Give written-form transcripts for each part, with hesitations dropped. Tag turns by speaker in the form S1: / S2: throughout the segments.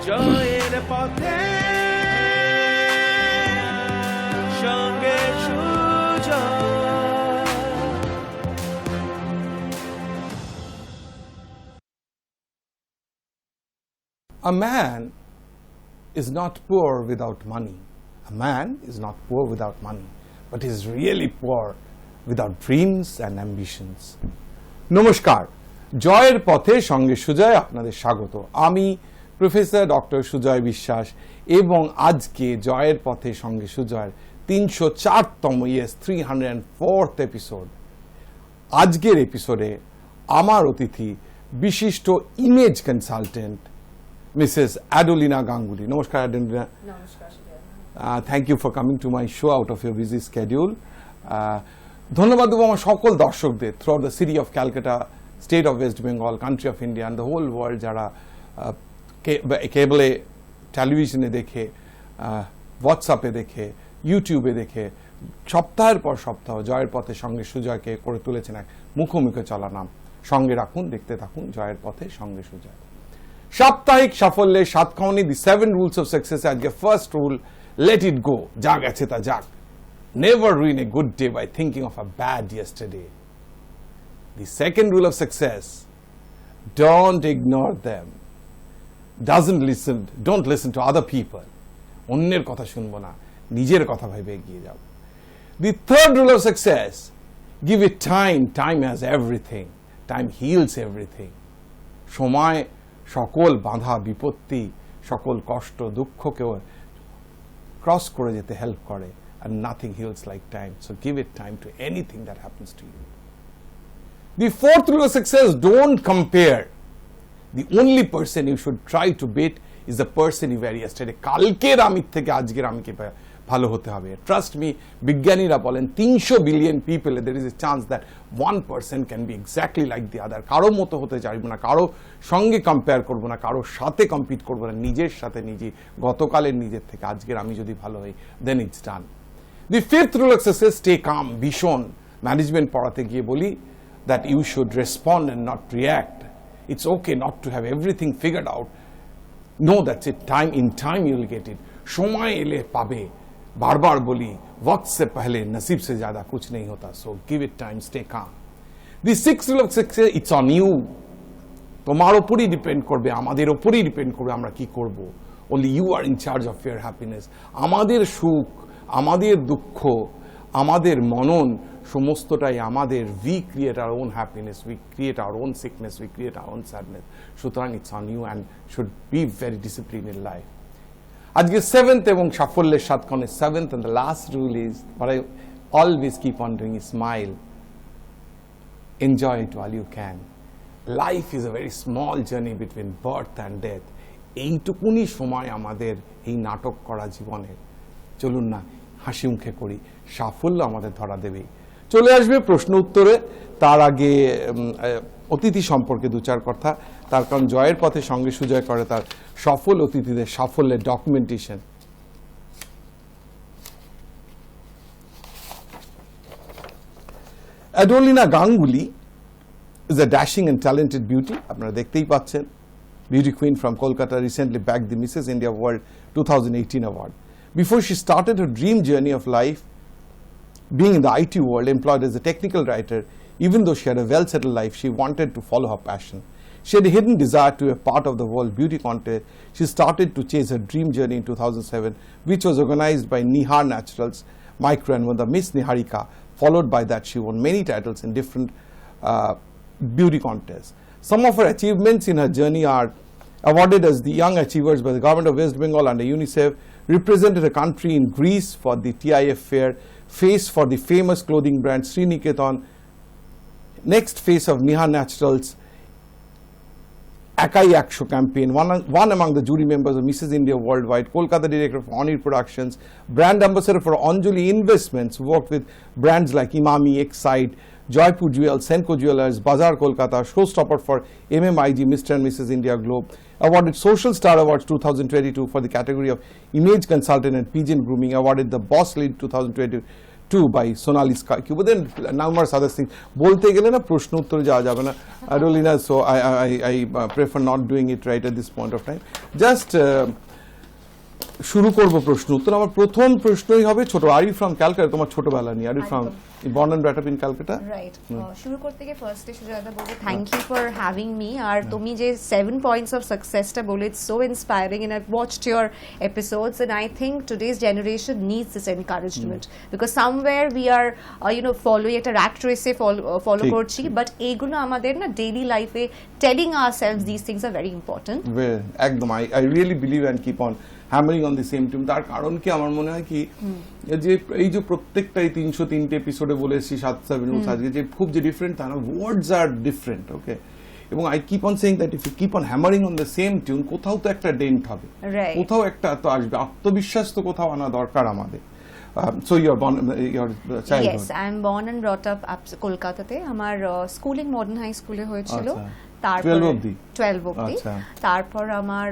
S1: জয়ের পথে সঙ্গে Sujoy.
S2: A man is not poor without money. A man is not poor without money, but he is really poor without dreams and ambitions. নমস্কার, জয়ের পথে সঙ্গে সুজয় আপনাদের স্বাগত। আমি প্রফেসর ডক্টর সুজয় বিশ্বাস এবং আজকে জয়ের পথে সঙ্গে সুজয়ের 304তম 304th এপিসোড। আজকের এপিসোডে আমার অতিথি বিশিষ্ট image consultant Mrs. Adolina Ganguly. Namaskar, Adolina.
S3: Namaskar.
S2: Thank you for coming to my show out of your busy schedule. ধন্যবাদ দেবো আমার সকল দর্শকদের throughout the city of Calcutta, state of West Bengal, country of India and the whole world যারা কেবলে টেলিভিশনে দেখে, হোয়াটসঅ্যাপে দেখে, ইউটিউবে দেখে সপ্তাহের পর সপ্তাহ জয়ের পথে সঙ্গে সুজয়কে করে তুলেছেন এক মুখোমুখি চলা নাম। সঙ্গে রাখুন, দেখতে থাকুন জয়ের পথে সঙ্গে সুজয়। সাপ্তাহিক সাফল্যের সাতখানি, দি 7 rules of success। আজকে first rule, let it go, যা গেছে তা যাক। Never ruin a good day by thinking of a bad yesterday. The second rule of success, don't ignore them. Don't listen to other people. অন্যের কথা শুনবো না, নিজের কথা ভেবে এগিয়ে যাও। The third rule of success, give it time. Time has everything, time heals everything. সময় সকল বাধা বিপত্তি, সকল কষ্ট দুঃখকেও ক্রস করে যেতে হেল্প করে। and nothing heals like time, so give it time to anything that happens to you. The fourth rule of success, don't compare. The only person you should try to beat is the person you were yesterday. কালকের আমি থেকে আজকের আমিকে ভালো হতে হবে। Trust me, বিজ্ঞানীরা বলেন 300 billion people there is a chance that one person can be exactly like the other. কারো মতো হতে চাইবো না, কারো সঙ্গে কম্পেয়ার করবো না, কারো সাথে কম্পিট করবো না, নিজের সাথে নিজে, গতকালের নিজের থেকে আজকের আমি যদি ভালো হই, then it's done. The fifth rule of success, stay calm. ভীষণ ম্যানেজমেন্ট পড়াতে গিয়ে বলি that you should respond and not react. It's okay not to have everything figured out. Know that's it. In time you will get it. সময় এলে পাবে। বারবার বলি वक्त से पहले नसीब से ज्यादा कुछ नहीं होता, so give it time, stay calm. The sixth rule of success, it's on you. তোমার উপরই ডিপেন্ড করবে, আমাদের উপরই ডিপেন্ড করবে আমরা কি করব। Only you are in charge of your happiness. আমাদের সুখ, আমাদের দুঃখ, আমাদের মনন সমস্তটাই আমাদের। we create our own happiness, we create our own sickness, we create our own sadness. সুতরাং it's on you and should be very disciplined in life. আজকে 7th এবং সাফল্যের সাতখানে 7th and the last rule is what I always keep on doing is smile. Enjoy it while you can. Life is a very small journey between birth and death. এইটুকুনি সময় আমাদের এই নাটক করা জীবনের। চলুন না হাসি মুখে করি, সাফল্য আমাদের ধরা দেবেই। চলে আসবে প্রশ্ন উত্তরে। তার আগে অতিথি সম্পর্কে দু চার কথা। তার কারণ জয়ের পথে সঙ্গে সুজয় করে তার সফল অতিথিদের সাফল্যের documentation. Adolina Ganguly is a dashing and talented beauty. আপনারা দেখতেই পাচ্ছেন। Beauty queen from Kolkata, recently bagged the Mrs. India World 2018 award. Before she started her dream journey of life, being in the IT world, employed as a technical writer, even though she had a well-settled life, she wanted to follow her passion. She had a hidden desire to be a part of the World Beauty Contest. She started to chase her dream journey in 2007, which was organized by Nihar Naturals, Micro, and won the Miss Niharika. Followed by that, she won many titles in different beauty contests. Some of her achievements in her journey are awarded as the Young Achievers by the Government of West Bengal under UNICEF, represented a country in Greece for the TIF fair, face for the famous clothing brand Sriniketan, next face of Nihar Naturals Akai Aksho campaign, one among the jury members of Mrs. India Worldwide, Kolkata director for Onir Productions, brand ambassador for Anjali Investments, worked with brands like Imami, Excite, Joypur Jewels, Senko Jewelers, Bazaar Kolkata, showstopper for MMIG, Mr. and Mrs. India Globe, awarded Social Star Awards 2022 for the category of Image Consultant and Pigeon Grooming, awarded the Boss Lead 2022 2 by Sonali Sky-Q, but then numerous other things. বলতে গেলে না প্রশ্ন উত্তরে যাওয়া যাবে না, Adolina, so I prefer not doing it right at this point of time. Just শুরু করব প্রশ্ন উত্তর। আমার প্রথম প্রশ্নই হবে ছোট, আর ইউ ফ্রম ক্যালকাটা? তোমার ছোটবেলা নিয়ে, are you from born and brought up in Calcutta?
S3: Right. শুরু করতে গিয়ে ফার্স্টে সুজাতা বলবো thank you for having me. আর তুমি যে 7 points of successটা বলে, it's so inspiring and I've watched your episodes and I think today's generation needs this encouragement because somewhere we are following একটা rat race follow করছি, but এইগুলো আমাদের না daily life A telling ourselves these things are very important.
S2: একদম, I really believe and keep on hammering on the same tune. তার কারণ কি আমার মনে হয় কি যে এই যে প্রত্যেকটাই 303 এপিসোডে বলে এসেছি 7 রুলস, আজকে যে খুব যে ডিফারেন্ট তা না, ওয়ার্ডস আর ডিফারেন্ট, ওকে? এবং I keep on saying that if you keep on hammering on the same tune, কোথাও তো একটা ডেন্ট হবে, কোথাও একটা তো আসবে, আত্মবিশ্বাস তো কোথাও আনা দরকার আমাদের। So you are born, your childhood?
S3: Yes, I am born and brought up Kolkata te. আমার স্কুলিং মডার্ন হাই স্কুলে হয়েছিল, তারপর 12 অবধি। তারপর আমার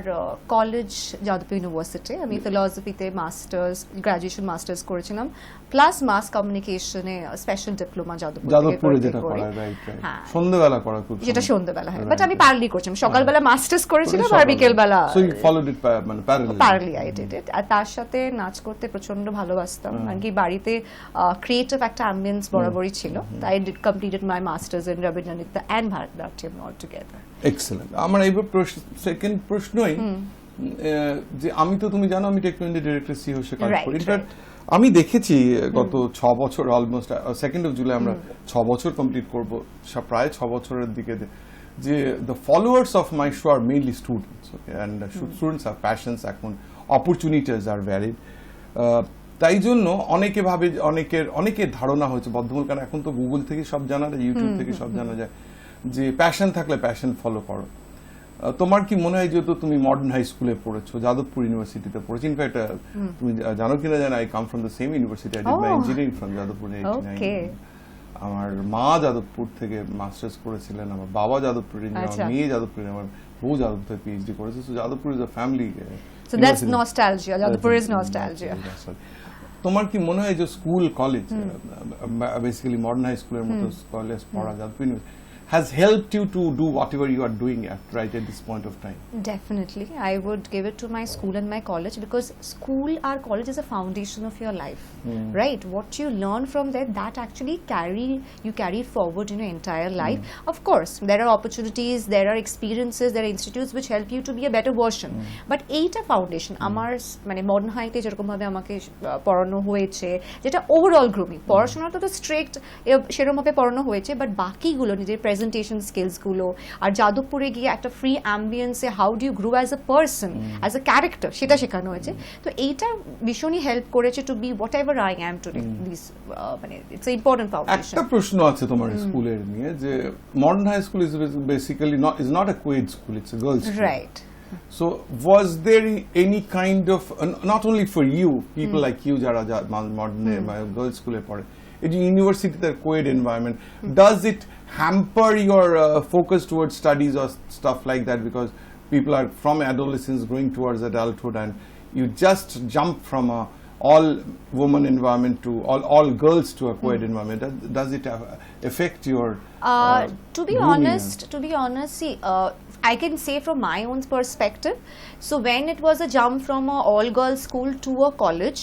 S3: কলেজ যাদবপুর ইউনিভার্সিটি, আমি ফিলসফিতে মাস্টার্স, গ্রাজুয়েশন মাস্টার্স করেছিলাম, প্লাস মাস কমিউনিকেশনে স্পেশাল ডিপ্লোমা যাদবপুরে যেটা করা, রাইট রাইট,
S2: সন্ধ্যাবেলা করা, খুব
S3: যেটা সন্ধ্যাবেলা হয়, বাট আমি প্যারালি করেছিলাম, সকালবেলা মাস্টার্স করেছিলাম আর বিকেলবেলা,
S2: সো ইউ ফলোড ইট মানে
S3: প্যারালি আই ডিড ইট। আর তার সাথে নাচ করতে প্রচন্ড ভালোবাসতাম, আর কি বাড়িতে ক্রিয়েটিভ একটা অ্যাম্বিয়েন্স বরাবরই ছিল। I did completed my masters in Rabindranritya and Bharatanatyam all together.
S2: Excellent. আমার এইবার সেকেন্ড প্রশ্নই যে আমি তো তুমি জানো আমি টেকনোলজি ডিরেক্টর হয়ে কাজ করি, ইনফ্যাক্ট আমি দেখেছি গত 6 বছর, অলমোস্ট 2nd of July আমরা 6 বছর কমপ্লিট করব, প্রায় 6 বছরের দিকে, যে the followers of my show are mainly students, okay? And students are passions, এখন অপরচুনিটিস আর ভ্যালিড, তাই জন্য অনেকে ভাবে, অনেকের ধারণা হয়েছে বদ্ধমূল, কারণ এখন তো গুগল থেকে সব জানা যায়, ইউটিউব থেকে সব জানা যায়, যে প্যাশন থাকলে প্যাশন ফলো করো। তোমার কি মনে হয়, যেহেতু তুমি মডার্ন হাই স্কুলে পড়েছো, যাদবপুর ইউনিভার্সিটিতে পড়েছো, ইনফ্যাক্ট তুমি জানো কিনা জানো, I come from the same university, I did my engineering from Jadavpur 89। আমার মা যাদবপুর থেকে মাস্টার্স করেছিলেন, আমার বাবা যাদবপুর ইঞ্জিনিয়ার, আমার মেয়ে যাদবপুর, আমার বউ যাদবপুর থেকে পিএইচডি করেছে। So Jadavpur is a family,
S3: so that's nostalgia, Jadavpur is nostalgia.
S2: তোমার কি মনে হয় যে school college, basically modern high স্কুলের মতো কলেজ পড়া, Jadavpur has helped you to do whatever you are doing right at this point of time?
S3: Definitely, I would give it to my school and my college, because school or college is a foundation of your life, right? What you learn from there, that actually you carry forward in your entire life. Of course, there are opportunities, there are experiences, there are institutes which help you to be a better version. But এইটা foundation আমার মানে modern হাইতে যেরকম ভাবে আমাকে পড়ানো হয়েছে, যেটা ওভারঅল গ্রুমিং, পড়াশোনা তো স্ট্রিক্ট সেরকম ভাবে পড়ানো হয়েছে, বাট বাকিগুলো নিজের প্রেজেন্টেশন স্কিলস গুলো, আর যাদবপুরে গিয়ে একটা ফ্রি অ্যাম্বিয়েন্সে how do you grow as a person, as a character, সেটা শেখানো হয়েছে। তো এইটা ভীষণই হেল্প করেছে to be what ever I am. Today মানে ইটস ইম্পর্টেন্ট ফাউন্ডেশন।
S2: একটা প্রশ্ন আছে তোমার স্কুলের নিয়ে, যে modern high school is basically is not a coed school, it's a girls school,
S3: right?
S2: So was there any kind of, not only for you, people like you jara modern girls school e pore, in university the co-ed environment, does it hamper your focus towards studies or stuff like that, because people are from adolescence going towards adulthood and you just jump from a all woman environment to all girls to a co-ed environment? Does it affect your
S3: to be honest, see, I can say from my own perspective, so when it was a jump from a all girls school to a college,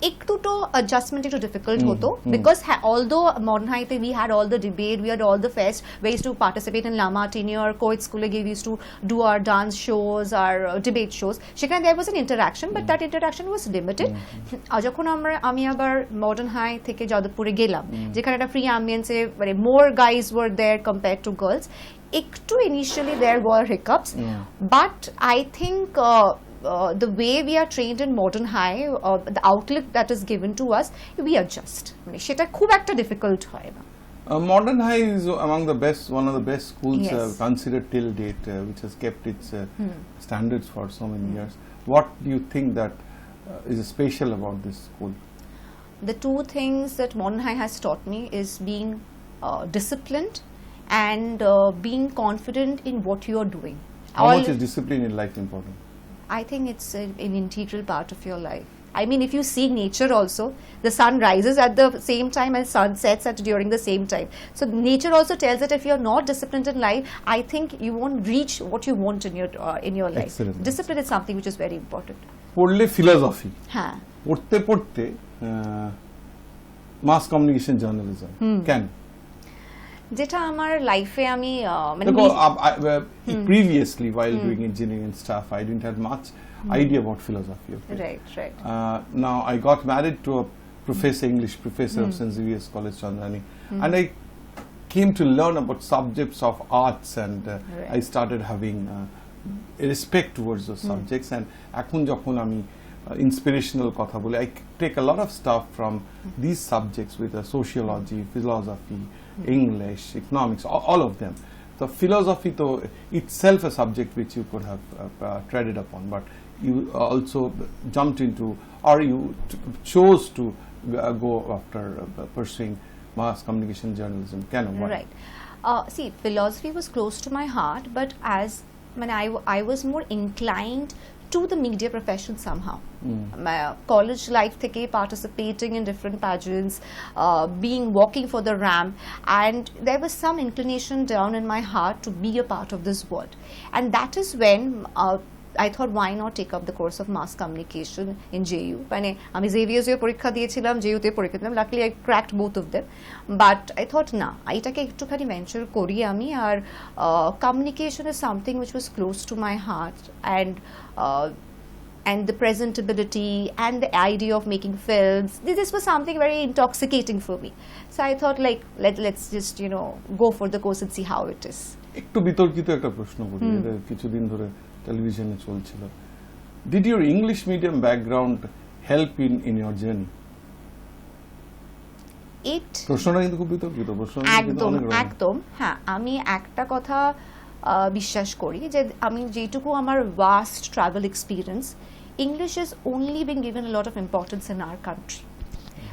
S3: ekটু তো adjustment একটু difficult হতো, because although modern high we had all the debate, we had all the fest, we used to participate in Lama tenure, co-ed school we used to do our dance shows, our debate shows, সেখানে there was an interaction, but that interaction was limited. যখন আমি আবার modern high থেকে যাদবপুরে গেলাম, যেখানে একটা free অ্যাম্বিয়েন্সে মানে more guys were there compared to girls, একটু initially there were hiccups, but I think the way we are trained in modern high, the outlet that is given to us, we adjust. মানে সেটা খুব একটা difficult হয় না।
S2: Modern high is among the best, one of the best schools considered till date, which has kept its standards for so many years. What do you think that is special about this school?
S3: The two things that modern high has taught me is being disciplined and being confident in what you are doing.
S2: How much is discipline in life important?
S3: I think it's an integral part of your life. I mean, if you see nature also, the sun rises at the same time and sun sets at during the same time. So nature also tells that if you're not disciplined in life, I think you won't reach what you want in your life.
S2: Excellent.
S3: Discipline is something which is very important.
S2: পড়লে philosophy,
S3: হ্যাঁ,
S2: পড়তে পড়তে মাস communication journalism কেন?
S3: যেটা আমার লাইফে আমি মানে
S2: দেখো previously while doing engineering and stuff I didn't have much idea about philosophy. Okay?
S3: right.
S2: Now I got married to a professor, English professor of St. Xavier's College, Chandrani, and I came to learn about subjects of arts, and I started having a respect towards those subjects. And এখন যখন আমি inspirational কথা বলি, I take a lot of stuff from these subjects with sociology, philosophy, English, economics, all of them. So philosophy to itself a subject which you could have treaded upon, but you also jumped into, or you chose to go after pursuing mass communication journalism. Can why?
S3: Right. See, philosophy was close to my heart, but as when I was more inclined to the media profession somehow. My college life theke participating in different pageants, walking for the ramp, and there was some inclination down in my heart to be a part of this world. And that is when I thought, why not take up the course of mass communication in JU? মানে আমি Xavier's পরীক্ষা দিয়েছিলাম, JU তে পরীক্ষা দিলাম, luckily I cracked both of them, but I thought না, এটাকে একটুখানি venture করি আমি, আর communication is something which was close to my heart, and the presentability and the idea of making films, this was something very intoxicating for me. So I thought, like, let's just go for the course and see how it is.
S2: একটু বিতর্কিত একটা প্রশ্ন করি, এটা কিছুদিন ধরে টেলিভিশনে চলছিল। Did your English medium background help in your journey? প্রশ্নটা কিন্তু খুব বিতর্কিত প্রশ্ন।
S3: একদম হ্যাঁ, আমি একটা কথা বিশ্বাস করি যে আমি যেটুকু আমার vast travel experience, English is only being given a lot of importance in our country.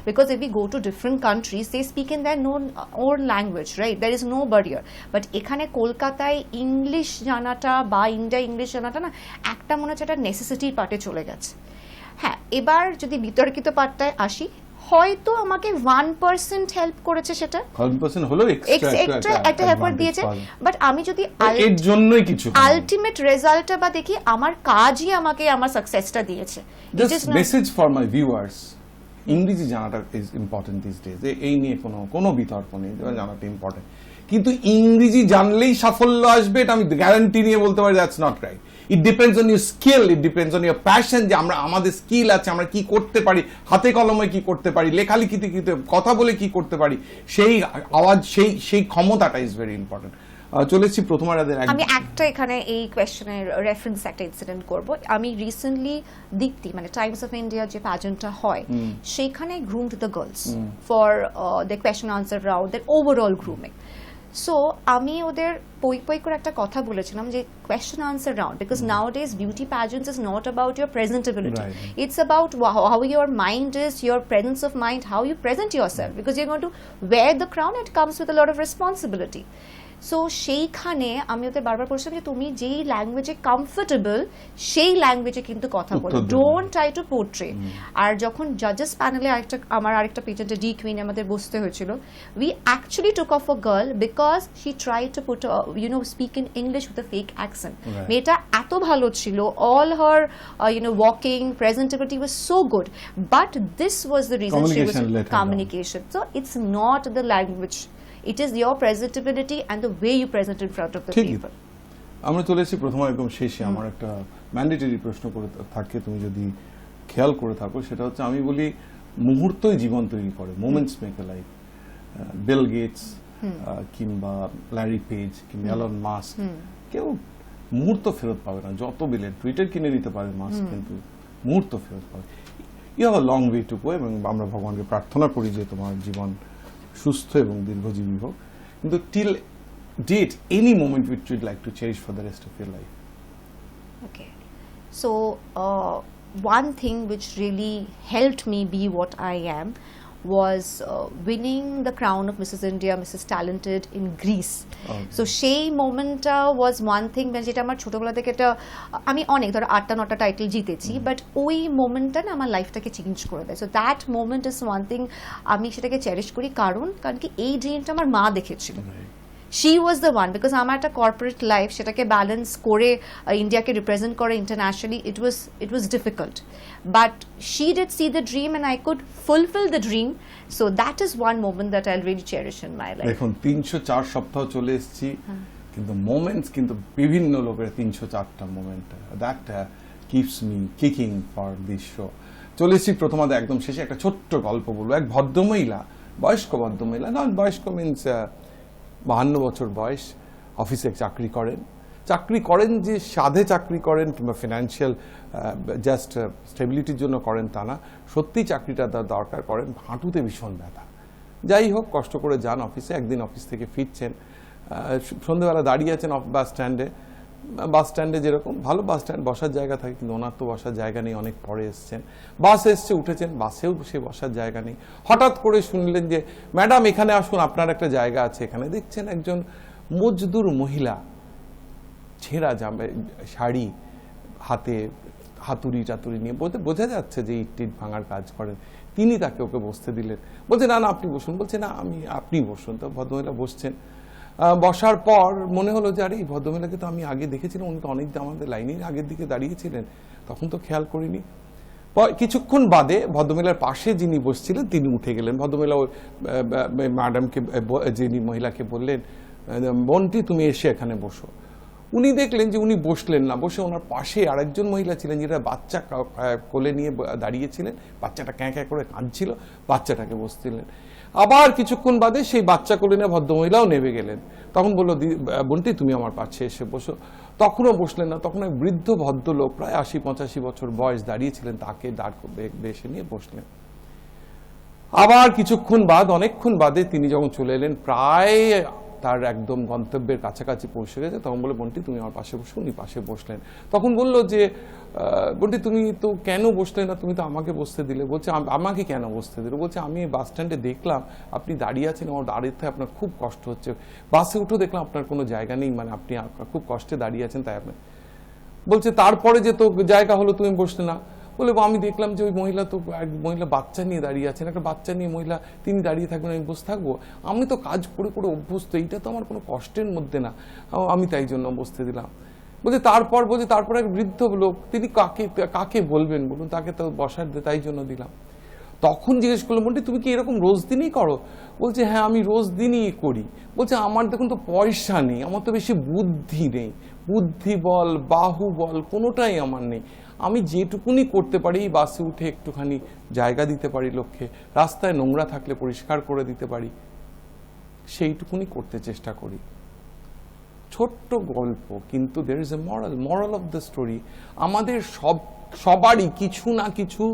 S3: Because if we go to different countries, they speak in their own language, right? There is no barrier. But এখানে কলকাতায় English জানাটা বা India English জানাটা না একটা মনে হচ্ছে একটা নেসেসিটির পার্টে চলে গেছে। হ্যাঁ, এবার যদি বিতর্কিত পার্টটায় আসি, হয়তো আমাকে 1% হেল্প করেছে, সেটা 1% হলো এক্সট্রা একটা হেল্প দিয়েছে, বাট আমি যদি এর জন্যই কিছু আলটিমেট রেজাল্টটা বা দেখি, আমার কাজই আমাকে আমার সাকসেসটা দিয়েছে। Just message for my viewers, ইংরেজি জানাটা ইজ ইম্পর্টেন্ট দিস ডেজ, এই নিয়ে কোনো বিতর্ক নেই, জানাটা ইম্পর্টেন্ট, কিন্তু ইংরেজি জানলেই সাফল্য আসবে এটা আমি গ্যারান্টি নিয়ে বলতে পারি, that's not right. It depends on your skill, it depends on your passion, যে আমাদের স্কিল আছে, আমরা কি করতে পারি, হাতে কলমে কি করতে পারি, লেখালেখিতে কি, কথা বলে কি করতে পারি, সেই আওয়াজ, সেই ক্ষমতাটা ইজ ভেরি ইম্পর্টেন্ট। চলেছি প্রথমারাদের, আমি একটা এখানে এই কোয়েশ্চেনের রেফারেন্স একটা ইনসিডেন্ট করব। আমি রিসেন্টলি দীপ্তি মানে টাইমস অফ ইন্ডিয়া যে প্যাজেন্টটা হয়, সেখানে groomed the girls for the question answer round, that overall grooming. So আমি ওদের পই করে একটা কথা বলেছিলাম যে question answer round, because nowadays beauty pageants is not about your presentability, it's about how your mind is, your presence of mind, how you present yourself, because you going to wear the crown, it comes with a lot of responsibility. So সেইখানে আমি ওদের বারবার বলছিলাম যে তুমি যেই ল্যাঙ্গুয়েজে comfortable সেই ল্যাঙ্গুয়েজে কিন্তু কথা বলো, ডোন্ট ট্রাই টু পোর্ট্রে। আর যখন জাজেস প্যানেলে আমার আরেকটা পেজেন্টে ডি কুইন আমাদের বসতে হয়েছিল, we actually took off a girl because she try to put speak in English with a fake accent. মেয়েটা এত ভালো ছিল, all her walking presentability was so good, but this was the reason, she was communication. So it's not the language, it is your presentability and the way you present in front of the people.
S2: আমরা চলেছি প্রথম একদম শেষে। আমার একটা mandatory প্রশ্ন করে থাকে, তুমি যদি খেয়াল করে থাকো, সেটা হচ্ছে আমি বলি মুহূর্তই জীবন তৈরি করে, moments make a life. Bill Gates কিংবা ল্যারি পেজ কিংবা এলন মাস্ক, কেউ মুহূর্ত ফেরত পাবে না, যত বিলিয়ন টুইটার কিনে নিতে পারে মাস্ক, কিন্তু মুহূর্ত ফেরত পাবে। You have a long way to go, এবং আমরা ভগবানকে প্রার্থনা করি যে তোমার জীবন সুস্থ এবং দীর্ঘজীবী হোক, কিন্তু till date any moment which you'd like to cherish for the rest of your life?
S3: Okay, so one thing which really helped me be what I am was winning the crown of Mrs. India, Mrs. Talented in Greece. So সেই মোমেন্টটা was one thing যেটা আমার ছোটবেলা থেকে এটা আমি অনেক ধরো 8টা 9টা title জিতেছি, বাট ওই মোমেন্টটা না আমার লাইফটাকে চেঞ্জ করে দেয়। So that moment is one thing, আমি সেটাকে চেরিশ করি, কারণ কি এই ড্রিমটা আমার মা দেখেছিল। She was the one, because আমার একটা কর্পোরেট লাইফ, সেটাকে ব্যালেন্স করে ইন্ডিয়াকে রিপ্রেজেন্ট করে internationally, it was difficult, but she did see the dream and I could fulfill the dream. So that is one moment that I'll really cherish in my life.
S2: এখন 304 সপ্তাহ চলে এসেছি, কিন্তু moments কিন্তু বিভিন্ন লোকের 304টা moment, that keeps me kicking for this show. চলে এসেছি প্রথমত একদম শেষে একটা ছোট্ট গল্প বলবো। এক ভদ্রমহিলা, বয়স্ক ভদ্রমহিলা, না বয়স্ক মিনস 52 বছর বয়স, অফিসে চাকরি করেন যে সাধে চাকরি করেন কিংবা ফিনান্সিয়াল জাস্ট স্টেবিলিটির জন্য করেন তা না, সত্যি চাকরিটা দরকার করেন, হাঁটুতে ভীষণ ব্যথা। যাই হোক, কষ্ট করে যান অফিসে। একদিন অফিস থেকে ফিরছেন, সন্ধ্যেবেলা দাঁড়িয়ে আছেন বাস স্ট্যান্ডে যেরকম ভালো বাস স্ট্যান্ড বসার জায়গা থাকে, কিন্তু ওনার তো বসার জায়গা নেই, অনেক পরে এসছেন। বাস এসছে, উঠেছেন, বাসেও সে বসার জায়গা নেই। হঠাৎ করে শুনলেন যে ম্যাডাম এখানে আসুন, আপনার একটা জায়গা আছে এখানে। দেখছেন একজন মজদুর মহিলা, ছেঁড়া জামা শাড়ি, হাতে হাতুড়ি টাতুড়ি নিয়ে, বলতে বোঝা যাচ্ছে যে ইট ভাঙার কাজ করেন। তিনি তাকে ওকে বসতে দিলেন, বলছে না আপনি বসুন। বলছে না আপনি বসুন। তো ভদ্রমহিলা বসছেন। বসার পর মনে হলো যে আরে এই ভদ্রমহিলাকে তো আমি আগে দেখেছিলাম, উনি তো অনেক আমাদের লাইনের আগের দিকে দাঁড়িয়েছিলেন, তখন তো খেয়াল করিনি। কিছুক্ষণ বাদে ভদ্রমহিলার পাশে যিনি বসছিলেন তিনি উঠে গেলেন। ভদ্রমহিলা ম্যাডামকে, যিনি মহিলাকে বললেন, বোনটি তুমি এসে এখানে বসো। উনি দেখলেন যে উনি বসলেন না, বসে ওনার পাশে আরেকজন মহিলা ছিলেন, যেটা বাচ্চা কোলে নিয়ে দাঁড়িয়েছিলেন, বাচ্চাটা ক্যাঁ ক্যাঁ করে কাঁদছিল, বাচ্চাটাকে বসছিলেন। আবার কিছুক্ষণ বাদে সেই বাচ্চা কোলে নিয়ে ভদ্রমহিলাও নেমে গেলেন। তখন বললো, বোনটি তুমি আমার পাশে এসে বসো। তখনও বসলেন না। তখন এক বৃদ্ধ ভদ্রলোক, প্রায় 80-85 বছর বয়স, দাঁড়িয়েছিলেন, তাকে বেশে নিয়ে বসলেন। আবার কিছুক্ষণ অনেকক্ষণ বাদে তিনি যখন চলে এলেন, প্রায় তার একদম গন্তব্যের কাছাকাছি পৌঁছে গেছে, তখন বলে, বোনটি তুমি আমার পাশে বসো। উনি পাশে বসলেন। তখন বললো যে বোনটি তুমি তো কেন বসলে না, তুমি তো আমাকে বসতে দিলে। বলছে আমাকে কেন বসতে দিলে? বলছে আমি বাস স্ট্যান্ডে দেখলাম আপনি দাঁড়িয়ে আছেন, আমার দাঁড়িয়ে আপনার খুব কষ্ট হচ্ছে, বাসে উঠে দেখলাম আপনার কোনো জায়গা নেই, মানে আপনি খুব কষ্টে দাঁড়িয়ে আছেন, তাই আপনি। বলছে তারপরে যে তো জায়গা হলো তুমি বসলে না? বলে আমি দেখলাম যে ওই মহিলা তো এক মহিলা বাচ্চা নিয়ে দাঁড়িয়ে আছেন, একটা বাচ্চা নিয়ে মহিলা, তিনি দাঁড়িয়ে থাকবেন, আমি বসে থাকবো? আমি তো কাজ করে করে অভ্যস্ত, এইটা তো আমার কোনো কষ্টের মধ্যে না, আমি তাই জন্য বসতে দিলাম। বলছে তারপর এক বৃদ্ধ লোক, তিনি কাকে বলবেন বলুন, তাকে তো বসার তাই জন্য দিলাম। তখন জিজ্ঞেস করলাম, বলছি তুমি কি এরকম রোজ দিনই করো? বলছে হ্যাঁ আমি রোজ দিনই করি। বলছে আমার দেখুন তো পয়সা নেই, আমার তো বেশি বুদ্ধি নেই, বুদ্ধি বল বাহু বল কোনোটাই আমার নেই। আমি যেটুকুনি করতে পারি, বাসে উঠে একটুখানি জায়গা দিতে পারি লোককে, রাস্তায় নোংরা থাকলে পরিষ্কার করে দিতে পারি, সেইটুকুনি করতে চেষ্টা করি। ছোট্ট গল্প, কিন্তু there is a moral of the story. আমাদের সবারই কিছু না কিছু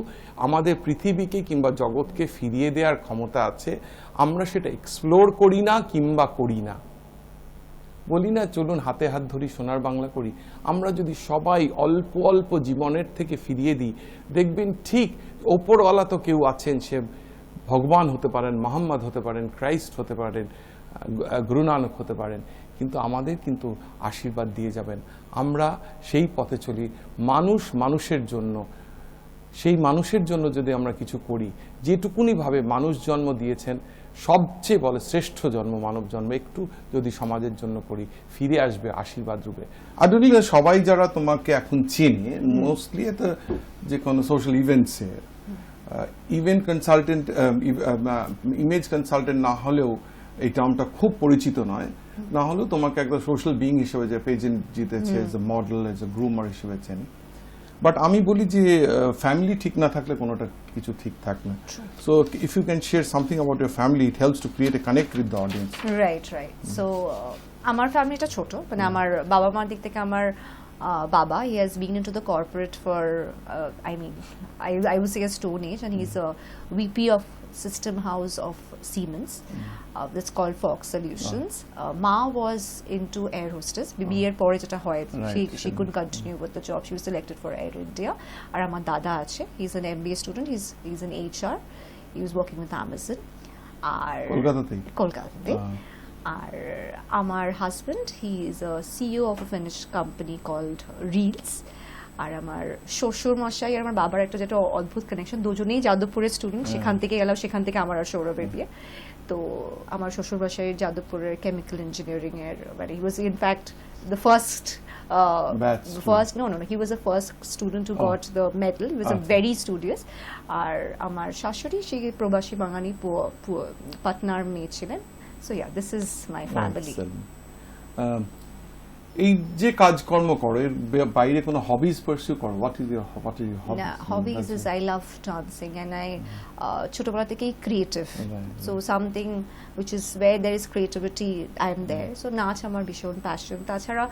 S2: আমাদের পৃথিবীকে কিংবা জগৎকে ফিরিয়ে দেওয়ার ক্ষমতা আছে, আমরা সেটা এক্সপ্লোর করি না কিংবা করি না। বলি না চলুন হাতে হাত ধরি সোনার বাংলা করি। আমরা যদি সবাই অল্প অল্প জীবনের থেকে ফিরিয়ে দিই, দেখবেন ঠিক ওপরওয়ালা তো কেউ আছেন, সে ভগবান হতে পারেন, মোহাম্মদ হতে পারেন, ক্রাইস্ট হতে পারেন, গুরু নানক হতে পারেন, কিন্তু আমাদের কিন্তু আশীর্বাদ দিয়ে যাবেন। আমরা সেই পথে চলি, মানুষের জন্য, সেই মানুষের জন্য যদি আমরা কিছু করি, যেটুকুনি ভাবে মানুষ জন্ম দিয়েছেন, সবচেয়ে বলে শ্রেষ্ঠ জন্ম মানব জন্ম, একটু যদি সমাজের জন্য করি, ফিরে আসবে আশীর্বাদ রূপে। আদলিনা, সবাই যারা তোমাকে এখন চেনে, মোস্টলি যে কোনো সোশ্যাল ইভেন্টসে ইভেন্ট কনসালটেন্ট, ইমেজ কনসালটেন্ট না হলেও এই টার্মটা খুব পরিচিত নয়, না হলেও তোমাকে একটা সোশ্যাল বিইং হিসেবে, যে পেজেন্ট জিতেছে, as a model, as a groomer হিসেবে চেনে। বাট আমি বলি যে ফ্যামিলি ঠিক না থাকলে কোনোটা কিছু ঠিক থাকে না। So if you can share something about your family, it helps to create a connect with the audience.
S3: Right. So আমার ফ্যামিলিটা ছোট, মানে আমার বাবা মার দিক থেকে আমার Baba, he has been into the corporate for, I would say a stone age, and he's a VP of System House of Siemens. That's called Fox Solutions. Ma was into air hostess. BBA er pore jeta hoy, she couldn't continue with the job. She was selected for Air India. Ar amar dada ache, he's an MBA student. He's in HR. He was working with Amazon আর
S2: কলকাতাতেই
S3: কলকাতাতে আর আমার husband he is a CEO of a Finnish company called Reels আর আমার শ্বশুর মশাই আর আমার বাবার একটা যেটা অদ্ভুত কানেকশন, দুজনেই যাদবপুরের স্টুডেন্ট, সেখান থেকে গেলাম, সেখান থেকে আমার আর সৌরভের বিয়ে। তো আমার শ্বশুর মশাই যাদবপুরের কেমিক্যাল ইঞ্জিনিয়ারিং এর, মানে he was in fact the first he was the first student who got the medal. He was a very studious. আর আমার শাশুড়ি সেই প্রবাসী বাঙালি পাটনার মেয়ে ছিলেন। So yeah, this is my family.
S2: এই যে কাজকর্ম করো এর বাইরে কোনো হবিজ পারসিউ করো? what is your hobby?
S3: না, hobbies is I love dancing and I ছোটবেলা থেকেই creative, so something which is where there is creativity I am there, so নাচ আমার ভীষণ প্যাশন। তাছাড়া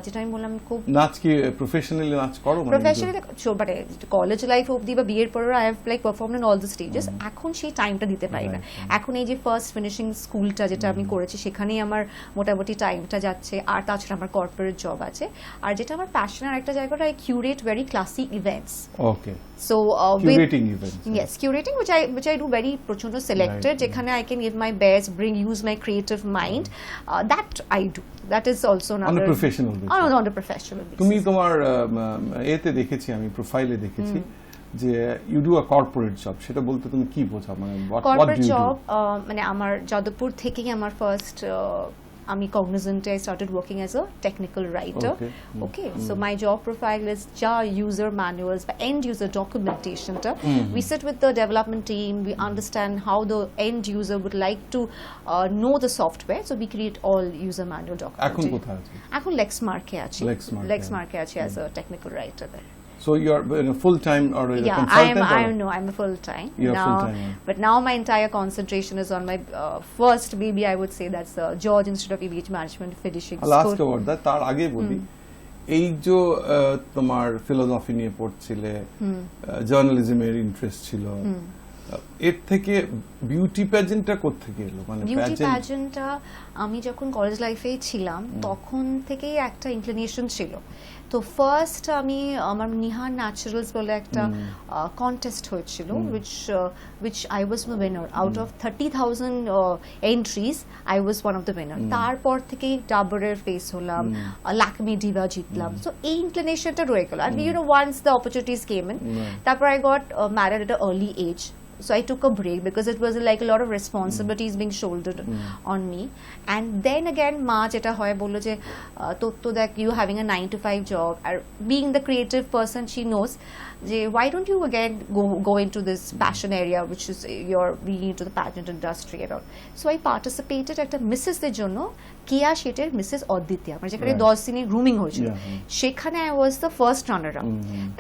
S3: যেটা আমি বললাম খুব
S2: নাচ কি প্রফেশনালি নাচ করো?
S3: প্রফেশনালি মানে কলেজ লাইফ অবধি বা বিয়ের পরে I have like performed in all the stages. এখন সেই টাইমটা দিতে পারি না। এখন এই যে ফার্স্ট ফিনিশিং স্কুলটা যেটা আমি করেছি সেখানেই আমার মোটামুটি টাইমটা যাচ্ছে। আর তাছাড়া আমার কর্পোরেট জব আছে। আর যেটা আমার প্যাশন আর একটা জায়গাটা, I curate very classy events.
S2: Okay,
S3: so
S2: curating events,
S3: yes, curating which I do very প্রচন্ড selected, যেখানে I can give my best, use my creative mind, that I do. That is also
S2: on a professional basis.
S3: On a professional basis.
S2: তুমি তোমার এতে দেখেছি, আমি প্রোফাইলে দেখেছি যে you do a corporate job, সেটা বলতে তুমি কি বোঝাও? মানে
S3: কর্পোরেট জব মানে আমার যাদবপুর থেকেই আমার ফার্স্ট আমি Cognizant I started working as a technical writer. Okay. So my job profile is user manuals, end user documentation. We sit with the development team, we understand how the end user would like to know the software, so we create all user manual documentation.
S2: এখন কোথায় আছো?
S3: এখন Lexmark-এ আছি। Lexmark-এ আছি as a technical writer there.
S2: So you're full time or a consultant?
S3: I'm a full time.
S2: You're
S3: now,
S2: full time.
S3: But now my entire concentration is on my first baby. I would say that's George Institute of Aviation Management finishing
S2: school. I'll ask about that. তার আগে বলি, এই যে তোমার philosophy নিয়ে পড়ছিলে, জার্নালিজমের interest ছিল, এর থেকে বিউটি প্যাজেন্টটা কোত্থেকে এলো? মানে
S3: বিউটি প্যাজেন্টটা আমি যখন কলেজ লাইফেই ছিলাম তখন থেকেই একটা ইনক্লিনেশন ছিল। তো ফার্স্ট আমি আমার নিহার ন্যাচারালস বলে একটা কন্টেস্ট হয়েছিল, which I was the winner out of 30,000 entries. I was one of the winner. তারপর থেকেই ডাবরের ফেস হলাম, লাকমি ডিভা জিতলাম। সো এই ইনক্লিনেশনটা রয়ে গেল। And you know, once the opportunities came in, তারপর I got married at an early age. So I took a break because it was like a lot of responsibilities being shouldered on me. And then again, ma jeta hoy bollo je to that you having a 9 to 5 job, or being the creative person, she knows je why don't you again go into this passion area, which is your being into the pageant industry and all. So I participated at a Mrs. এর জন্য কিয়া শেটের Mrs অদ্বিতীয়া, মানে যেখানে 10 দিনের grooming হয়েছিল, সেখানে I was the first runner up.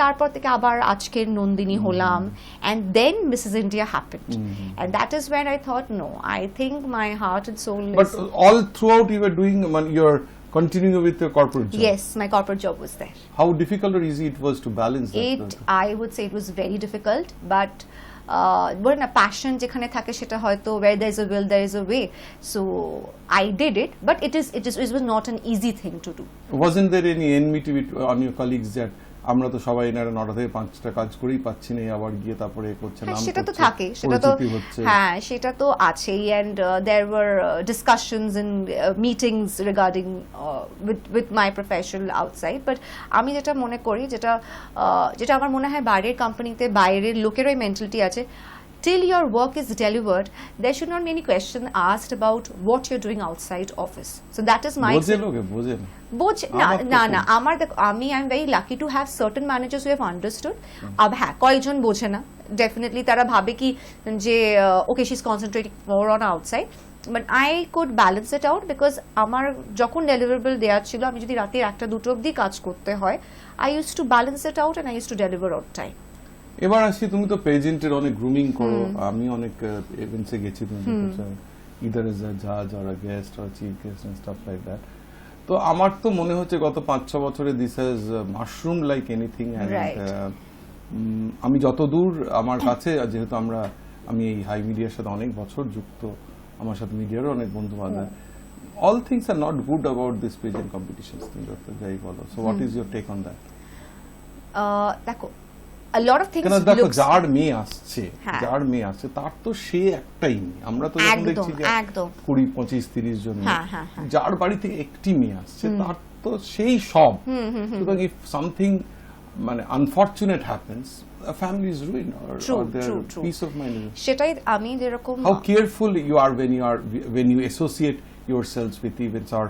S3: তারপর থেকে আবার আজকের নন্দিনী হলাম, and then Mrs. India happened. And that is when I thought, no, I think my heart and soul is...
S2: But all throughout you were doing your continuing with your corporate job?
S3: Yes, my corporate job was there.
S2: How difficult or easy it was to balance that?
S3: I would say it was very difficult, but when a passion যেখানে থাকে সেটা হয়তো where there is a will there is a way, so I did it, but it was not an easy thing to do.
S2: Wasn't there any enmity on your colleagues that আমরা তো সবাই এনারা 9টা থেকে 5টা কাজ করেই পাচ্ছি না, আবার গিয়ে তারপরে করছে না?
S3: সেটা তো থাকে, সেটা তো হ্যাঁ, সেটা তো আছেই। and there were discussions and meetings regarding with my professional outside, but আমি যেটা মনে করি, যেটা আমার মনে হয় বাইরের কোম্পানিতে বাইরের লোকের ওই মেন্টালিটি আছে, till your work is delivered, there should not be any question asked about what you're doing outside office. So that is my না আমার আমি I am very lucky to have certain managers who have understood. হ্যাঁ, কয়েকজন বোঝে না, definitely তারা ভাবে কি যে okay she is concentrating more on outside, but I could balance it out because আমার যখন ডেলিভারেবল দেওয়া ছিল, আমি যদি রাতে 1টা-2টো অবধি কাজ করতে হয়, I use to balance it out and I use to deliver on time.
S2: এবার আসি, তুমি তো পেজেন্টের অনেক গ্রুমিং করো, আমি অনেক ইভেন্টসে গেছি, তুমি ইদার এজ আ জাজ or a guest or chief guest and stuff like that. তো আমার তো মনে হচ্ছে গত 5-6 বছরে this has mushroom like anything. আমি যতদূর আমার কাছে, যেহেতু আমি এই হাই মিডিয়ার সাথে অনেক বছর যুক্ত, আমার সাথে মিডিয়ারও অনেক বন্ধু বান্ধব, all things are not good about this pageant competitions, তুমি যত যাই বলো। So what is your take on that?
S3: দেখো, a lot of things
S2: কেন দেখো
S3: looks
S2: যার মেয়ে আসছে
S3: হ্যাঁ।
S2: যার মেয়ে আসছে তার তো সে একটাই মেয়ে, আমরা তো যখন দেখছি যে
S3: একদম
S2: 20, 25, 30 জন মেয়ে।
S3: হ্যাঁ, হ্যাঁ, হ্যাঁ।
S2: যার বাড়ি থেকে একটি মেয়ে আসছে তার তো সেই সব। সুতরাং if something মানে unfortunate happens, a family is ruined or their peace of mind is.
S3: সেটাই আমি যেরকম
S2: How careful you are when you associate yourselves with events or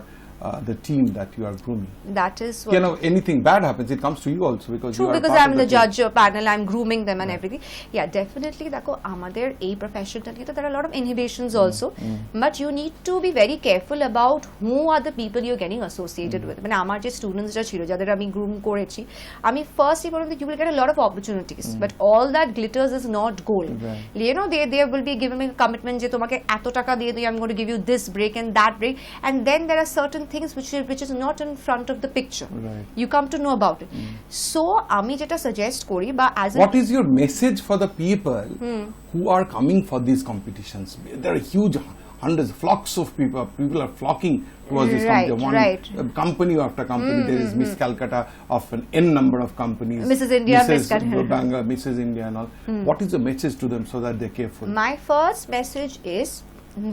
S2: the team that you are grooming.
S3: that is what
S2: You know, anything bad happens, it comes to you also because
S3: True,
S2: you are
S3: because
S2: part
S3: I'm
S2: of
S3: the
S2: team.
S3: judge panel, I'm grooming them and everything. Yeah, definitely. দেখো আমাদের এই প্রফেশনটা নিয়ে there are a lot of inhibitions also, but you need to be very careful about who are the people you're getting associated with. মানে আমার যে স্টুডেন্টসরা ছিল যাদের আমি গ্রুম করেছি, আমি ফার্স্টই বললাম that you will get a lot of opportunities, but all that glitters is not gold.
S2: Right.
S3: You know, they will be giving me a commitment যে তোমাকে এত টাকা দিয়ে দিই, I'm going to give you this break and that break, and then there are certain things which is not in front of the picture.
S2: Right.
S3: You come to know about it. So আমি যেটা suggest করি বা as
S2: What is your message for the people who are coming for these competitions? There are huge hundreds, flocks of people. People are flocking towards this
S3: Right,
S2: company. One
S3: right.
S2: company after company. There is Miss Calcutta of an N number of companies.
S3: Mrs. India, Miss Calcutta.
S2: Bangalore, Mrs. India and all. What is the message to them so that they're careful?
S3: my first message is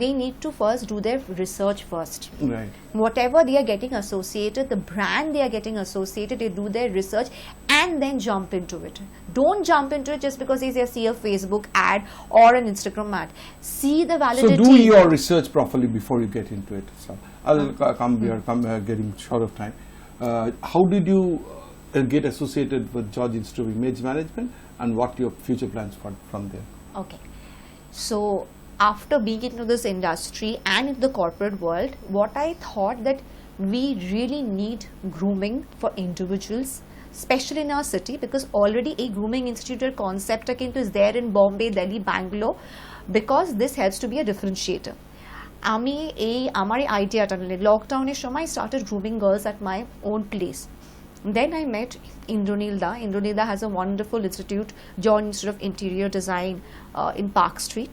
S3: they need to first do their research first.
S2: Right.
S3: Whatever they are getting associated, the brand they are getting associated, they do their research and then jump into it. Don't jump into it just because they see a Facebook ad or an Instagram ad. See the validity.
S2: So do your research properly before you get into it. So I'll come here, getting short of time. How did you get associated with George Institute of Image Management, and what your future plans from there?
S3: Okay. So after being into this industry and in the corporate world, what I thought that we really need grooming for individuals, especially in our city, because already a grooming institute concept is there in Bombay, Delhi, Bangalore, because this helps to be a differentiator. আমি এই আমার এই আইডিয়াটা নিয়ে লকডাউনের সময় started grooming girls at my own place. Then I met Indranilda. Indranilda has a wonderful institute, George Institute of Interior Design in Park Street.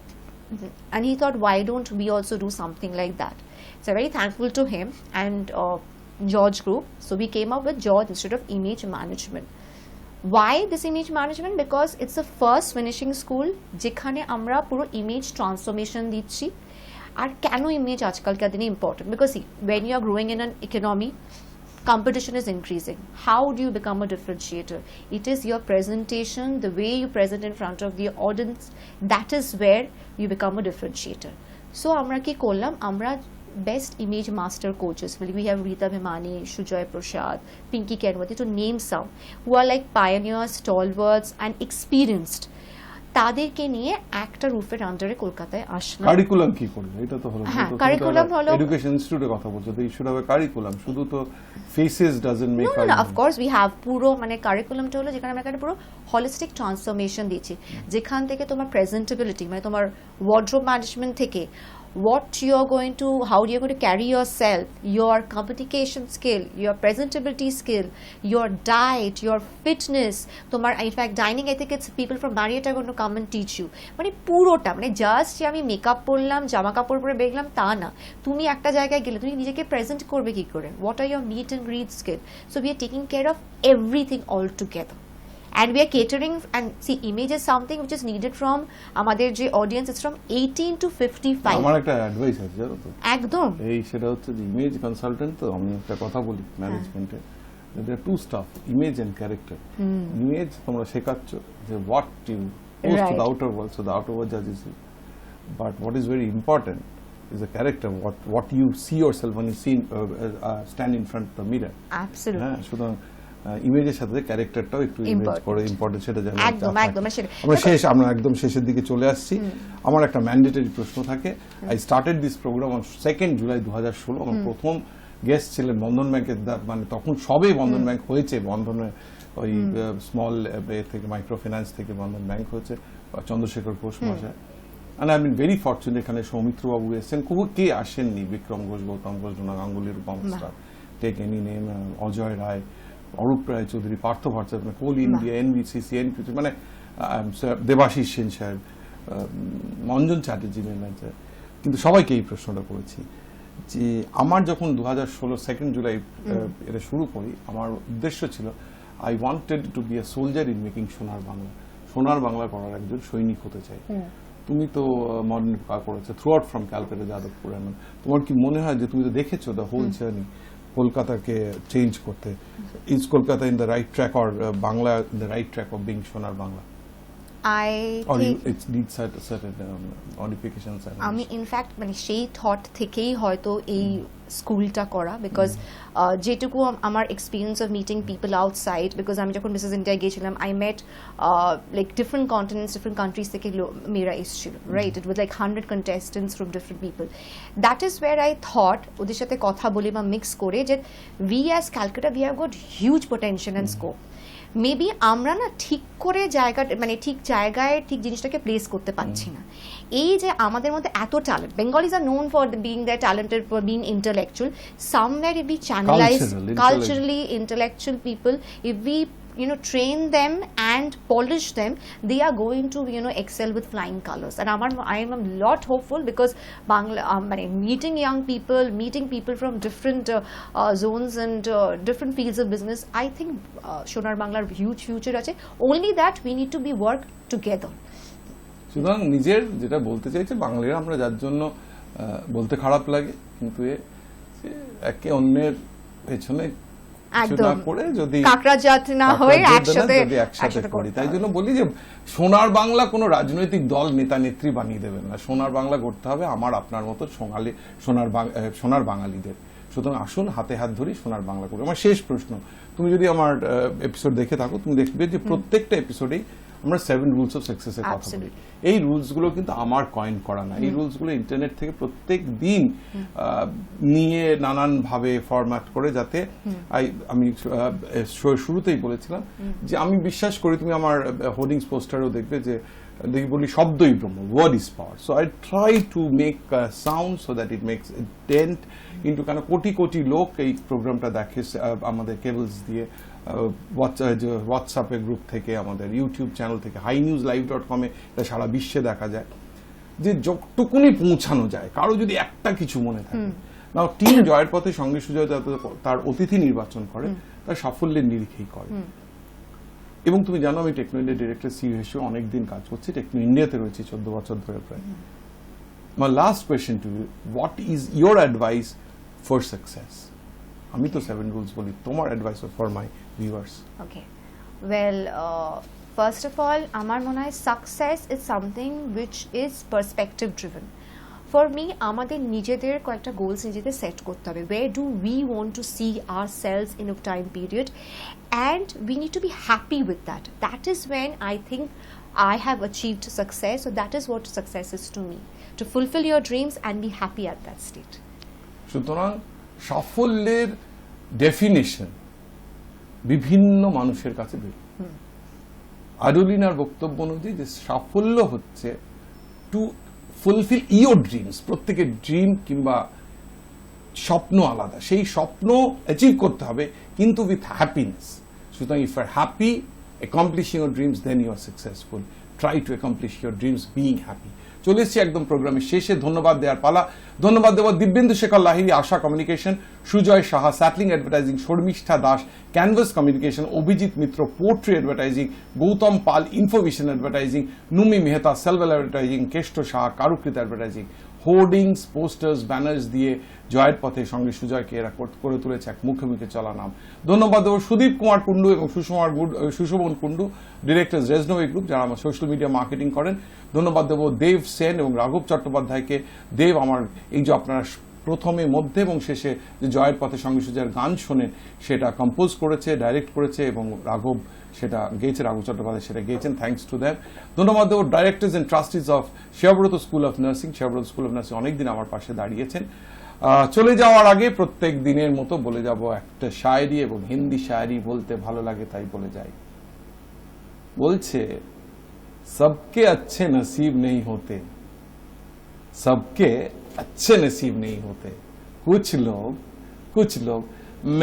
S3: And he thought, why don't we also do something like that? So I'm very thankful to him and George Group. So we came up with George Institute of Image Management. Why this image management? Because it's the first finishing school যেখানে আমরা পুরো image transformation দিচ্ছি। আর কেন image আজকালকার দিনে important? Because see, when you are growing in an economy, competition is increasing. How do you become a differentiator? It is your presentation, the way you present in front of the audience, that is where you become a differentiator. So আমরা কি করলাম, আমরা best image master coaches, we have Rita Bhimani, SUJOY Prashad, Pinky Kenwati, to name some, who are like pioneers, stalwarts and experienced. তাদেরকে নিয়ে একটা রুফের আন্ডারে কলকাতায় আসলাম।
S2: Curriculum কি করবে এটা তো হলো,
S3: হ্যাঁ, কারিকুলাম হলো
S2: এডুকেশন ইনস্টিটিউটের কথা বলছো, তো ইস্যুড হবে কারিকুলাম, শুধু তো faces doesn't make
S3: No, of course we have পুরো মানে কারিকুলামটা হলো যেখানে আমরা একটা পুরো holistic transformation দিচ্ছি, যেখান থেকে তোমার প্রেজেন্টেবিলিটি মানে তোমার wardrobe management থেকে what you are going to, how you are going to carry yourself, your communication skill, your presentability skill, your diet, your fitness, তোমার in fact dining, I think it's people from Marriott are going to come and teach you. মানে পুরোটা মানে just যে আমি makeup পরলাম, জামা কাপড় পরে বেরলাম তা না, তুমি একটা জায়গায় গেলে তুমি নিজেকে প্রেজেন্ট করবে কি করে, what are your meet and greet skill. So we are taking care of everything all together. And we are catering, and see, image is something which is needed from আমাদের যে audience is from 18 to 55.
S2: আমার একটা advice আছে জানো তো,
S3: একদম
S2: এই সেটা হচ্ছে যে ইমেজ কনসালটেন্ট, তো আমি একটা কথা বলি ম্যানেজমেন্টে, there are two stuff, image and character. Image তোমরা শেখাচ্ছ যে what you post to the outer world, so the outer world judges you, but what is very important is the character, what you see yourself when you stand in front of the mirror.
S3: Absolutely.
S2: হ্যাঁ, সুতরাং ইমেজের সাথে ক্যারেক্টারটাও একটু image করে important, সেটা জানি। আমরা একদম শেষের দিকে চলে আসছি। আমার একটা ম্যান্ডেটরি প্রশ্ন থাকে। I started this program on 2nd July 2016। আমার প্রথম গেস্ট ছিলেন বন্ধন ব্যাংকের, মানে তখন সবে বন্ধন ব্যাংক হয়েছে, বন্ধনের ওই স্মল থেকে মাইক্রো ফিন্যান্স থেকে বন্ধন ব্যাংক হয়েছে, চন্দ্রশেখর ঘোষ মহাশয়। And I've been very fortunate, এখানে সৌমিত্র বাবু এসেছেন, কে আসেননি, Bikram Ghosh, Goutam Ghosh, Ganguly, Rupam star, take any name, Ajoy Roy, Arup Roy Chowdhury, Partha Bhattacharya, Coal India, NBCC, NPC, মানে দেবাশিস সেন সাহেব, মঞ্জন চ্যাটার্জি ম্যানেজার, কিন্তু সবাইকে এই প্রশ্নটা করেছি যে আমার যখন 2016 2nd জুলাই এটা শুরু করি, আমার উদ্দেশ্য ছিল I wanted to be a soldier in making সোনার বাংলা, সোনার বাংলা করার একজন সৈনিক হতে চাই। তুমি তো মডার্ন করেছো through out from Calcutta Jadavpur. তোমার কি মনে হয় যে তুমি তো দেখেছো দ্য হোল জার্নি কলকাতাকে চেঞ্জ করতে, is Kolkata in the right track or Bangla in the right track of being সোনার বাংলা?
S3: আমি ইনফ্যাক্ট মানে সেই থট থেকেই হয়তো এই স্কুলটা করা, বিকজ যেটুকু আমার experience of meeting people outside, because আমি যখন মিসেস ইন্ডিয়া গিয়েছিলাম I met like different continents, different countries থেকে মেয়েরা এসেছিল, right? It was like 100 contestants from different people. That is where I thought ওদের সাথে কথা বলে বা মিক্স করে যে we as Calcutta we have got huge potential and scope. Maybe আমরা না ঠিক করে জায়গাটা মানে ঠিক জায়গায় ঠিক জিনিসটাকে প্লেস করতে পারছি না। এই যে আমাদের মধ্যে এত talent, Bengalis are known for being their talented, for being intellectual, somewhere if we channelize culturally intellectual people, if we train them and polish them, they are going to excel with flying colors. And I am a lot hopeful, because Bangla meeting young people, meeting people from different zones and different fields of business, I think সোনার বাংলার huge future আছে, only that we need to be work together.
S2: সুতরাং নিজের যেটা বলতে চাইছে, বাঙালিরা আমরা যার জন্য বলতে খারাপ লাগে, কিন্তু একে অন্যের পেছনে তাই জন্য বলি যে সোনার বাংলা কোনো রাজনৈতিক দল নেতা নেত্রী বানিয়ে দেবেন না, সোনার বাংলা করতে হবে আমার আপনার মতো সোনার বাঙালিদের। সুতরাং আসুন হাতে হাত ধরি সোনার বাংলা করি। আমার শেষ প্রশ্ন, তুমি যদি আমার এপিসোড দেখে থাকো তুমি দেখবে যে প্রত্যেকটা এপিসোডেই আমরা 7 রুলস অফ সাকসেসের কথা বলি। এই রুলস গুলো কিন্তু আমার কয়েন করা না, এই রুলস গুলো ইন্টারনেট থেকে প্রত্যেক দিন নিয়ে নানান ভাবে ফরম্যাট করে, যাতে আমি শুরুতেই বলেছিলাম যে আমি বিশ্বাস করি, তুমি আমার হোর্ডিংস পোস্টারও দেখবে যে বলি শব্দই ব্রহ্ম, word is power. So I try to make sound so that it makes dent into, কেন কোটি কোটি লোক এই প্রোগ্রামটা দেখে আমাদের কেবলস দিয়ে, হোয়াটসঅ্যাপের গ্রুপ থেকে, আমাদের ইউটিউব চ্যানেল থেকে, highnews.live.com এটা সারা বিশ্বে দেখা যায়, যে যতটুকুনি পৌঁছানো যায় কারো যদি একটা কিছু মনে থাকে না, টিম জয়ের পথে সঙ্গে সুজয় তার অতিথি নির্বাচন করে তার সাফল্যের নিরিখেই করে। এবং তুমি জানো আমি টেকনো ইন্ডিয়া ডিরেক্টর সিইও হিসেবে অনেকদিন কাজ করছি, টেকনো ইন্ডিয়াতে রয়েছি 14 বছর ধরে প্রায়। My last question to you, what is your advice for success? আমি তো 7 rules বলি, তোমার advice for my viewers.
S3: Okay, well first of all আমার মনে হয় success is something which is perspective driven. For me আমাদের নিজেদের কয়েকটা গোলস নিজেদের সেট করতে হবে, where do we want to see our selves in a time period, and we need to be happy with that. That is when I think I have achieved success. So that is what success is to me, to fulfill your dreams and be happy at that state.
S2: সুতরাং সাফল্যের definition বিভিন্ন মানুষের কাছে বিভিন্ন। আডোলিনার বক্তব্য অনুযায়ী যে সাফল্য হচ্ছে টু ফুলফিল ইওর ড্রিমস, প্রত্যেকের ড্রিম কিংবা স্বপ্ন আলাদা, সেই স্বপ্ন অ্যাচিভ করতে হবে কিন্তু উইথ হ্যাপিনেস। সুতরাং if you are happy accomplishing your dreams, then you are successful. Try to accomplish your dreams being happy. চলে এসেছি একদম প্রোগ্রামের শেষে, ধন্যবাদ দেওয়ার পালা। ধন্যবাদ দেব দিব্যেন্দু শেখর লাহিড়ী, আশা কমিউনিকেশন, সুজয় সাহা, স্যাটলিং Advertising, Sharmistha Das, Canvas Communication, Abhijit Mitra, পোট্রি Advertising, Gautam Pal, Infovision Advertising, Numi Mehta, Selvel Advertising, Keshto Saha, Karukrit Advertising. Hoardings, posters, banners দিয়ে জয়ের পথে সঙ্গে সুজয়কে এরা করে তুলেছে এক মুখে মুখে চলা নাম। ধন্যবাদ দেব সুদীপ কুমার কুন্ডু এবং সুশোভন কুন্ডু, ডিরেক্টর রেজনোভে গ্রুপ, যারা আমার সোশ্যাল মিডিয়া মার্কেটিং করেন। ধন্যবাদ দেব দেব সেন এবং রাঘব চট্টোপাধ্যায়কে। দেব আমার এই যে আপনারা প্রথমে, মধ্যে এবং শেষে যে জয়ের পথে সঙ্গে সুজয়ের গান শোনেন সেটা কম্পোজ করেছে, ডাইরেক্ট করেছে, এবং রাঘব সেটা গেয়েছে, রাঘব চট্টোপাধ্যায় সেটা গেয়েছেন, থ্যাংকস টু দ্যাম। ধন্যবাদ দেব directors and trustees of Shibabrata School of Nursing. Shibabrata School of Nursing অনেকদিন আমার পাশে দাঁড়িয়েছেন। চলে যাওয়ার আগে প্রত্যেক দিনের মতো বলে যাব একটা শায়েরি, এবং হিন্দি শায়েরি বলতে ভালো লাগে তাই বলে যাই। বলছে, सबके अच्छे नसीब नहीं होते, सबके अच्छे नसीब नहीं होते, कुछ लोग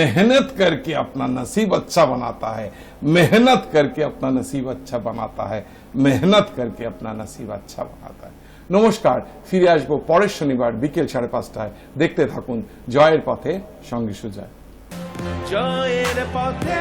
S2: मेहनत करके अपना नसीब अच्छा बनाता है, मेहनत करके अपना नसीब अच्छा बनाता है, मेहनत करके अपना नसीब अच्छा बनाता है। নমস্কার, ফিরে আসবো পরের শনিবার বিকেল 5:30টায়। দেখতে থাকুন জয়ের পথে সঙ্গে সুজয়।
S1: জয়ের পথে